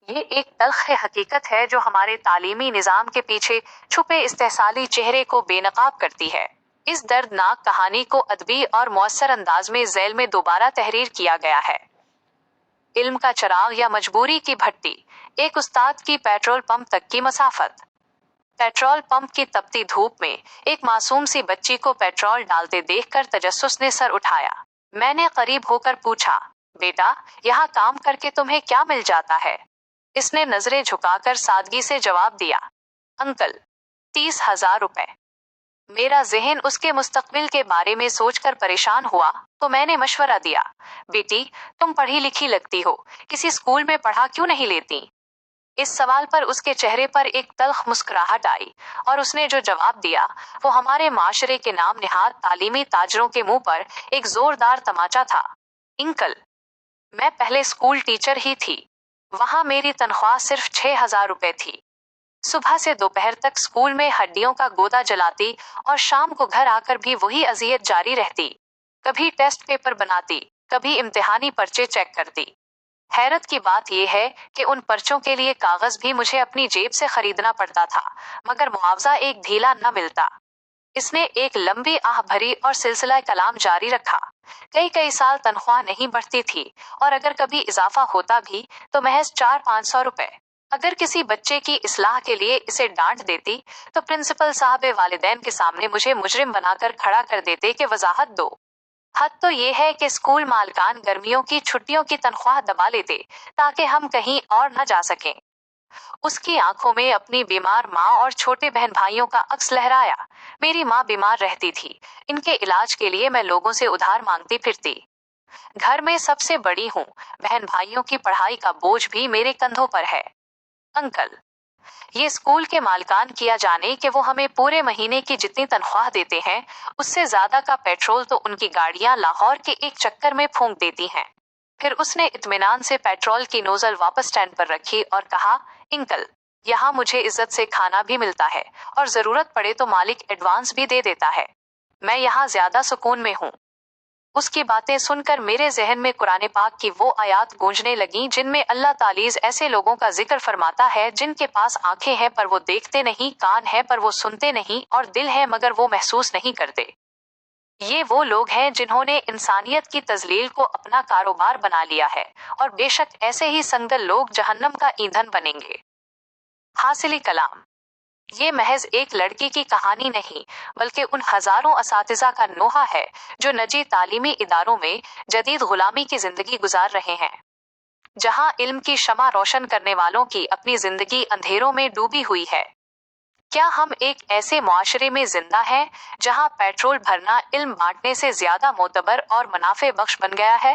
یہ ایک تلخ حقیقت ہے جو ہمارے تعلیمی نظام کے پیچھے چھپے استحصالی چہرے کو بے نقاب کرتی ہے۔ اس دردناک کہانی کو ادبی اور مؤثر انداز میں ذیل میں دوبارہ تحریر کیا گیا ہے۔ علم کا چراغ یا مجبوری کی بھٹی، ایک استاد کی پیٹرول پمپ تک کی مسافت۔ پیٹرول پمپ کی تپتی دھوپ میں ایک معصوم سی بچی کو پیٹرول ڈالتے دیکھ کر تجسس نے سر اٹھایا۔ میں نے قریب ہو کر پوچھا، بیٹا، یہاں کام کر کے تمہیں کیا مل جاتا ہے؟ اس نے نظریں جھکا کر سادگی سے جواب دیا، انکل، 30,000 روپے۔ میرا ذہن اس کے مستقبل کے بارے میں سوچ کر پریشان ہوا تو میں نے مشورہ دیا، بیٹی، تم پڑھی لکھی لگتی ہو، کسی اسکول میں پڑھا کیوں نہیں لیتی؟ اس سوال پر اس کے چہرے پر ایک تلخ مسکراہٹ آئی اور اس نے جو جواب دیا وہ ہمارے معاشرے کے نام نہاد تعلیمی تاجروں کے منہ پر ایک زوردار تماچا تھا۔ انکل، میں پہلے اسکول ٹیچر ہی تھی، وہاں میری تنخواہ صرف 6,000 روپے تھی۔ صبح سے دوپہر تک اسکول میں ہڈیوں کا گودا جلاتی اور شام کو گھر آ کر بھی وہی اذیت جاری رہتی۔ کبھی ٹیسٹ پیپر بناتی، کبھی امتحانی پرچے چیک کرتی۔ حیرت کی بات یہ ہے کہ ان پرچوں کے لیے کاغذ بھی مجھے اپنی جیب سے خریدنا پڑتا تھا، مگر معاوضہ ایک ڈھیلا نہ ملتا۔ اس نے ایک لمبی آہ بھری اور سلسلہ کلام جاری رکھا۔ کئی سال تنخواہ نہیں بڑھتی تھی اور اگر کبھی اضافہ ہوتا بھی تو محض 400-500 روپے۔ اگر کسی بچے کی اصلاح کے لیے اسے ڈانٹ دیتی تو پرنسپل صاحب والدین کے سامنے مجھے مجرم بنا کر کھڑا کر دیتے کہ وضاحت دو۔ حد تو یہ ہے کہ اسکول مالکان گرمیوں کی چھٹیوں کی تنخواہ دبا لیتے تاکہ ہم کہیں اور نہ جا سکیں۔ اس کی آنکھوں میں اپنی بیمار ماں اور چھوٹے بہن بھائیوں کا عکس لہرایا۔ میری ماں بیمار رہتی تھی، ان کے علاج کے لیے میں لوگوں سے ادھار مانگتی پھرتی۔ گھر میں سب سے بڑی ہوں، بہن بھائیوں کی پڑھائی کا بوجھ بھی میرے کندھوں پر ہے۔ انکل، یہ اسکول کے مالکان کیا جانے کہ وہ ہمیں پورے مہینے کی جتنی تنخواہ دیتے ہیں اس سے زیادہ کا پیٹرول تو ان کی گاڑیاں لاہور کے ایک چکر میں پھونک دیتی ہیں۔ پھر اس نے اطمینان سے پیٹرول کی نوزل واپس اسٹینڈ پر رکھی اور کہا، انکل، یہاں مجھے عزت سے کھانا بھی ملتا ہے اور ضرورت پڑے تو مالک ایڈوانس بھی دے دیتا ہے۔ میں یہاں زیادہ سکون میں ہوں۔ اس کی باتیں سن کر میرے ذہن میں قرآن پاک کی وہ آیات گونجنے لگیں جن میں اللہ تعالیٰ ایسے لوگوں کا ذکر فرماتا ہے جن کے پاس آنکھیں ہیں پر وہ دیکھتے نہیں، کان ہیں پر وہ سنتے نہیں اور دل ہے مگر وہ محسوس نہیں کرتے۔ یہ وہ لوگ ہیں جنہوں نے انسانیت کی تذلیل کو اپنا کاروبار بنا لیا ہے اور بے شک ایسے ہی سنگدل لوگ جہنم کا ایندھن بنیں گے۔ حاصل کلام، یہ محض ایک لڑکی کی کہانی نہیں بلکہ ان ہزاروں اساتذہ کا نوحہ ہے جو نجی تعلیمی اداروں میں جدید غلامی کی زندگی گزار رہے ہیں، جہاں علم کی شمع روشن کرنے والوں کی اپنی زندگی اندھیروں میں ڈوبی ہوئی ہے۔ کیا ہم ایک ایسے معاشرے میں زندہ ہیں جہاں پیٹرول بھرنا علم بانٹنے سے زیادہ معتبر اور منافع بخش بن گیا ہے؟